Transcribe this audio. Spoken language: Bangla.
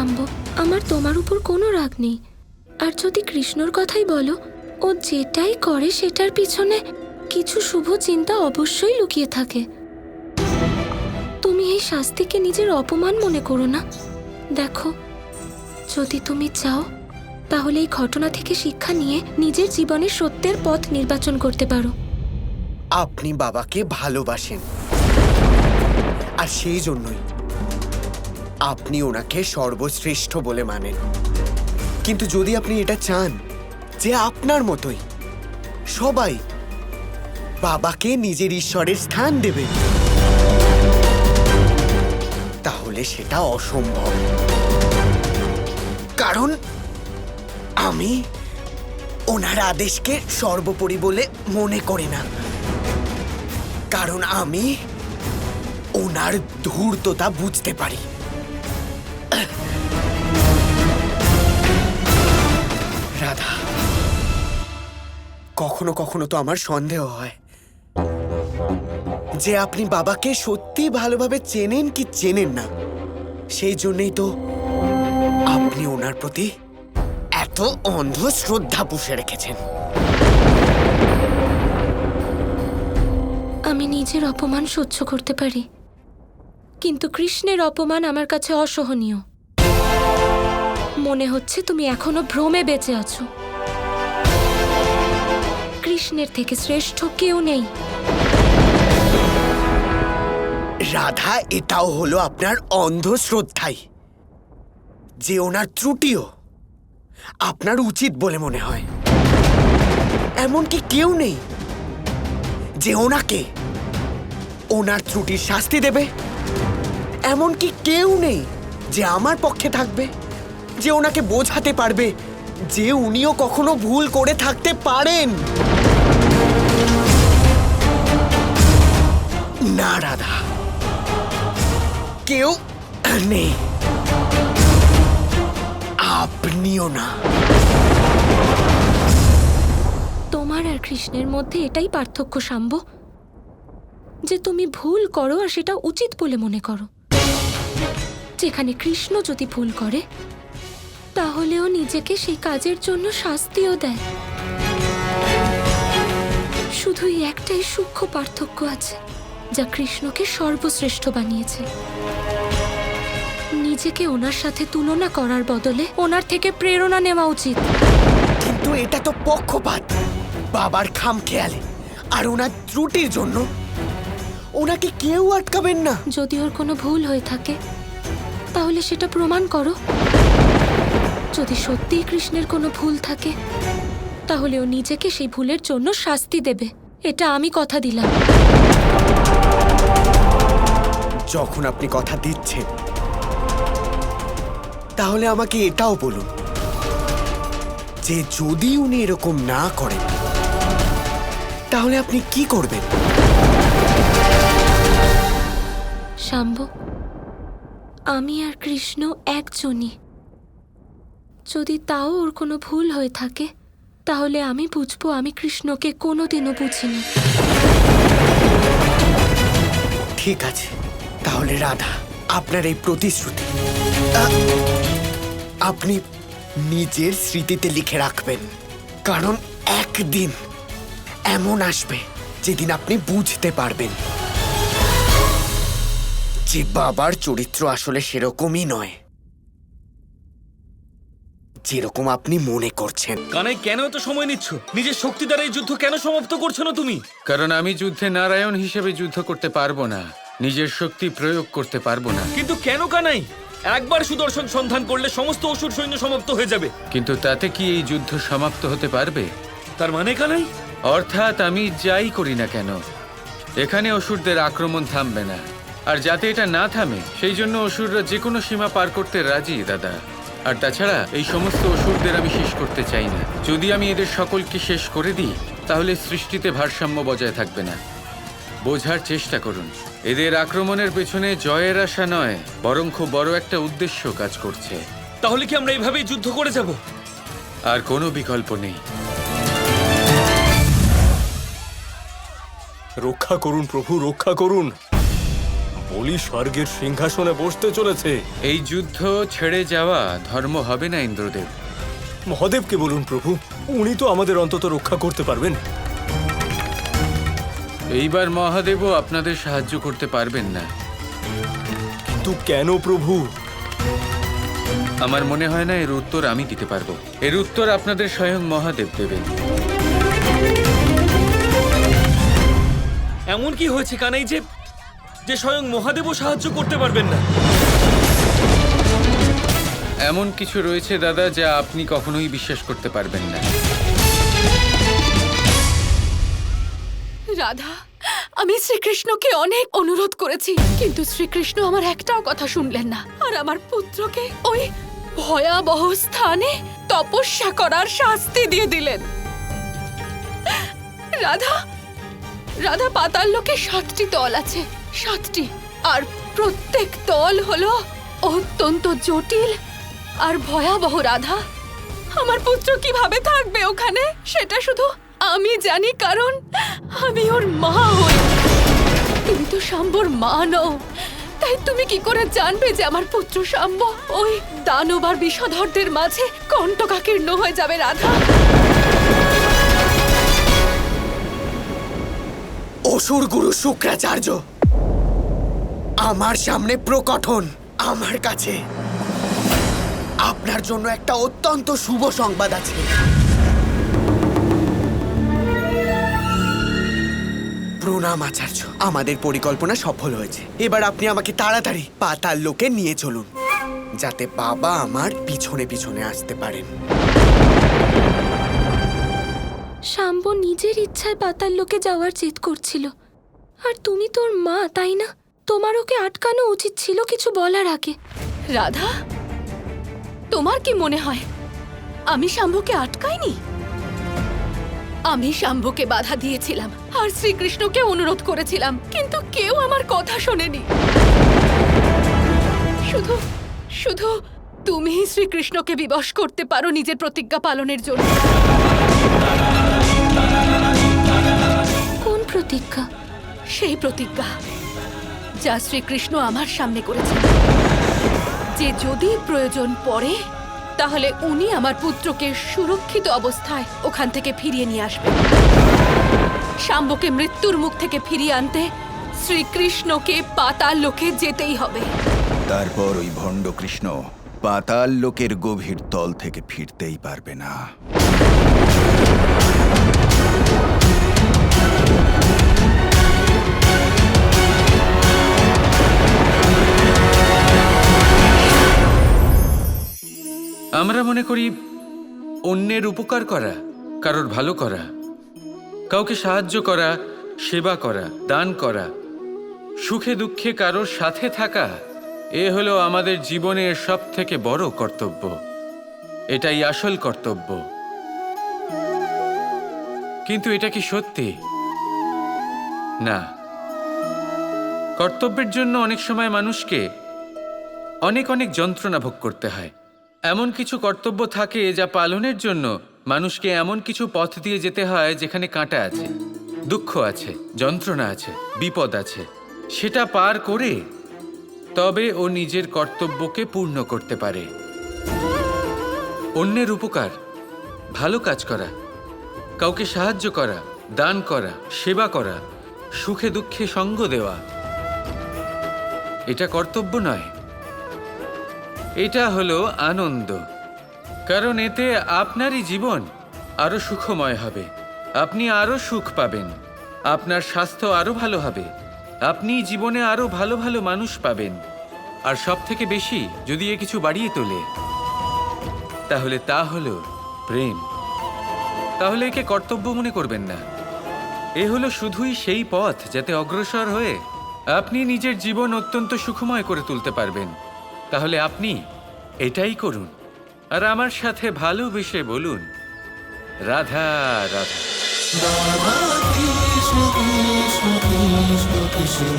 শাম্ব, আমার তোমার উপর কোনো রাগ নেই। আর যদি কৃষ্ণর কথাই বলো, ও যেটাই করে সেটার পিছনে কিছু শুভ চিন্তা অবশ্যই লুকিয়ে থাকে। তুমি এই শাস্তিকে নিজের অপমান মনে করো না। দেখো, যদি তুমি চাও তাহলে এই ঘটনা থেকে শিক্ষা নিয়ে নিজের জীবনের সত্যের পথ নির্বাচন করতে পারো। আপনি বাবাকে ভালোবাসেন, আর সেই জন্যই আপনি ওনাকে সর্বশ্রেষ্ঠ বলে মানেন। কিন্তু যদি আপনি এটা চান যে আপনার মতোই সবাই বাবাকে নিজের ঈশ্বরের স্থান দেবে, তাহলে সেটা অসম্ভব। কারণ আমি ওনার আদেশকে সর্বোপরি বলে মনে করি না। কারণ আমি ওনার ধূর্ততা বুঝতে পারি। রাধা, কখনো কখনো তো আমার সন্দেহ হয় যে আপনি বাবাকে সত্যি ভালোভাবে চেনেন কি চেনেন না। সেই জন্যই তো আপনি ওনার প্রতি এত অন্ধ শ্রদ্ধা পুষে রেখেছেন। আমি নিজের অপমান সহ্য করতে পারি, কিন্তু কৃষ্ণের অপমান আমার কাছে অসহনীয়। মনে হচ্ছে তুমি এখনো ভ্রমে বেঁচে আছো। কৃষ্ণের থেকে শ্রেষ্ঠ কেউ নেই। রাধা, এটাও হলো আপনার অন্ধ শ্রদ্ধাই যে ওনার ত্রুটিও আপনার উচিত বলে মনে হয়। এমনকি কেউ নেই যে ওনাকে ওনার ত্রুটির শাস্তি দেবে। এমনকি কেউ নেই যে আমার পক্ষে থাকবে, যে ওনাকে বোঝাতে পারবে যে উনিও কখনো ভুল করে থাকতে পারেন। না রাধা, কেউ নেই, আপনিও না। তোমার আর কৃষ্ণের মধ্যে এটাই পার্থক্য শাম্ব, যে তুমি ভুল করো আর সেটা উচিত বলে মনে করো। যেখানে কৃষ্ণ যদি ভুল করে তাহলেও নিজেকে সেই কাজের জন্য শাস্তিও দেয়। শুধু এই একটাই সূক্ষ্ম পার্থক্য আছে যা কৃষ্ণকে সর্বশ্রেষ্ঠ বানিয়েছে। নিজেকে ওনার সাথে তুলনা করার বদলে ওনার থেকে প্রেরণা নেওয়া উচিত। কিন্তু এটা তো পক্ষপাত। বাবার খামখেয়ালি আর ওনার ত্রুটির জন্য ওনাকে কেউ আটকাবেন না। যদি ওর কোনো ভুল হয়ে থাকে তাহলে সেটা প্রমাণ করো। যদি সত্যিই কৃষ্ণের কোনো ভুল থাকে তাহলে ও নিজেকে সেই ভুলের জন্য শাস্তি দেবে। এটা আমি কথা দিলাম। যখন আপনি কথা দিচ্ছেন তাহলে আমাকে এটাও বলুন যে যদি উনি এরকম না করেন তাহলে আপনি কি করবেন? শাম্ব, আমি আর কৃষ্ণ একজনই। যদি তাও ওর কোনো ভুল হয়ে থাকে তাহলে আমি বুঝবো আমি কৃষ্ণকে কোনোদিনও বুঝিনি। ঠিক আছে, তাহলে রাধা, আপনার এই প্রতিশ্রুতি আপনি নিজের স্মৃতিতে লিখে রাখবেন। কারণ একদিন এমন আসবে যেদিন আপনি বুঝতে পারবেন যে বাবার চরিত্র আসলে সেরকমই নয় যেরকম আপনি মনে করছেন। কানাই, কেন এত সময় নিচ্ছ? নিজের শক্তি দ্বারা এই যুদ্ধ কেন সমাপ্ত করছো না তুমি? কারণ আমি যুদ্ধে নারায়ণ হিসেবে যুদ্ধ করতে পারবো না, নিজের শক্তি প্রয়োগ করতে পারবো না। কিন্তু কেন কানাই? একবার সুদর্শন সন্ধান করলে সমস্ত অসুর সৈন্য সমাপ্ত হয়ে যাবে। কিন্তু তাতে কি এই যুদ্ধ সমাপ্ত হতে পারবে? তার মানে কানাই? অর্থাৎ আমি যাই করি না কেন এখানে অসুরদের আক্রমণ থামবে না। আর যাতে এটা না থামে সেই জন্য অসুররা যে কোনো সীমা পার করতে রাজি দাদা। আর তাছাড়া এই সমস্ত অসুরদের আমি শেষ করতে চাই না। যদি আমি এদের সকলকে শেষ করে দিই তাহলে সৃষ্টিতে ভারসাম্য বজায় থাকবে না। বোঝার চেষ্টা করুন, এদের আক্রমণের পেছনে জয়ের আশা নয়, বরং খুব বড় একটা উদ্দেশ্য কাজ করছে। তাহলে কি আমরা এইভাবেই যুদ্ধ করে যাব? আর কোনো বিকল্প নেই। রক্ষা করুন প্রভু, রক্ষা করুন। বলি স্বর্গের সিংহাসনে বসতে চলেছে। এই যুদ্ধ ছেড়ে যাওয়া ধর্ম হবে না ইন্দ্রদেব। মহাদেবকে বলুন প্রভু, উনি তো আমাদের অন্তত রক্ষা করতে পারবেন। এইবার মহাদেবও আপনাদের সাহায্য করতে পারবেন না। কিন্তু কেন প্রভু? আমার মনে হয় না এর উত্তর আমি দিতে পারবো। এর উত্তর আপনাদের স্বয়ং মহাদেব দেবেন। এমন কি হয়েছে কানাই যে যে স্বয়ং মহাদেবও সাহায্য করতে পারবেন না? এমন কিছু রয়েছে দাদা যা আপনি কখনোই বিশ্বাস করতে পারবেন না। রাধা, আমি শ্রীকৃষ্ণকে অনেক অনুরোধ করেছি, কিন্তু শ্রীকৃষ্ণ আমার একটাও কথা শুনলেন না, আর আমার পুত্রকে ওই ভয়াবহ স্থানে তপস্যা করার শাস্তি দিয়ে দিলেন। রাধা, রাধা পাতাল লোকে 7টি তল আছে, 7টি, আর প্রত্যেক তল হলো অত্যন্ত জটিল আর ভয়াবহ। রাধা, আমার পুত্র কিভাবে থাকবে ওখানে সেটা শুধু আমি জানি, কারণ আমি ওর মা হই। তুমি তো শাম্বর মা নও, তাই তুমি কি করে জানবে যে আমার পুত্র শাম্ব ওই দানব আর বিষধরদের মাঝে কণ্টকাকীর্ণ হয়ে যাবে? রাধা, অসুর গুরু শুক্রাচার্য আমার সামনে প্রকটন। আমার কাছে আপনার জন্য একটা অত্যন্ত শুভ সংবাদ আছে। প্রণাম আচার্য, আমাদের পরিকল্পনা সফল হয়েছে। এবার আপনি আমাকে তাড়াতাড়ি পাতাল লোকে নিয়ে চলুন, যাতে বাবা আমার পিছনে পিছনে আসতে পারেন। শাম্ব নিজের ইচ্ছায় পাতাল লোকে যাওয়ার জেদ করছিল, আর তুমি তোর মা, তাই না? তোমার ওকে আটকানো উচিত ছিল কিছু বলার আগে। রাধা, তোমার কি মনে হয় আমি শাম্বকে আটকাইনি? আমি শাম্বকে বাধা দিয়েছিলাম আর শ্রীকৃষ্ণকে অনুরোধ করেছিলাম, কিন্তু কেউ আমার কথা শোনেনি। শুধু শুধু তুমি শ্রীকৃষ্ণকে বিবশ করতে পারো নিজের প্রতিজ্ঞা পালনের জন্য। কোন প্রতিজ্ঞা? সেই প্রতিজ্ঞা যা শ্রীকৃষ্ণ আমার সামনে করেছেন, যে যদি প্রয়োজন পড়ে তাহলে উনি আমার পুত্রকে সুরক্ষিত অবস্থায় ওখান থেকে ফিরিয়ে নিয়ে আসবেন। শাম্বকে মৃত্যুর মুখ থেকে ফিরিয়ে আনতে শ্রীকৃষ্ণকে পাতাল লোকে যেতেই হবে। তারপর ওই ভণ্ড কৃষ্ণ পাতাল লোকের গভীর তল থেকে ফিরতেই পারবে না। আমরা মনে করি অন্যের উপকার করা, কারোর ভালো করা, কাউকে সাহায্য করা, সেবা করা, দান করা, সুখে দুঃখে কারোর সাথে থাকা, এ হলো আমাদের জীবনের সবথেকে বড় কর্তব্য। এটাই আসল কর্তব্য। কিন্তু এটা কি সত্যি? না। কর্তব্যের জন্য অনেক সময় মানুষকে অনেক অনেক যন্ত্রণা ভোগ করতে হয়। এমন কিছু কর্তব্য থাকে যা পালনের জন্য মানুষকে এমন কিছু পথ দিয়ে যেতে হয় যেখানে কাঁটা আছে, দুঃখ আছে, যন্ত্রণা আছে, বিপদ আছে। সেটা পার করে তবে ও নিজের কর্তব্যকে পূর্ণ করতে পারে। অন্যের উপকার, ভালো কাজ করা, কাউকে সাহায্য করা, দান করা, সেবা করা, সুখে দুঃখে সঙ্গ দেওয়া, এটা কর্তব্য নয়, এটা হলো আনন্দ। কারণ এতে আপনারই জীবন আরো সুখময় হবে, আপনি আরো সুখ পাবেন, আপনার স্বাস্থ্য আরো ভালো হবে, আপনি জীবনে আরো ভালো ভালো মানুষ পাবেন। আর সব থেকে বেশি যদি এ কিছু বাড়িয়ে তোলে তাহলে তা হলো প্রেম। তাহলে একে কর্তব্য মনে করবেন না। এ হলো শুধুই সেই পথ যাতে অগ্রসর হয়ে আপনি নিজের জীবন অত্যন্ত সুখময় করে তুলতে পারবেন। তাহলে আপনি এটাই করুন আর আমার সাথে ভালোবেসে বলুন, রাধা রাধা। Kৃষ্ণ কৃষ্ণ কৃষ্ণ কৃষ্ণ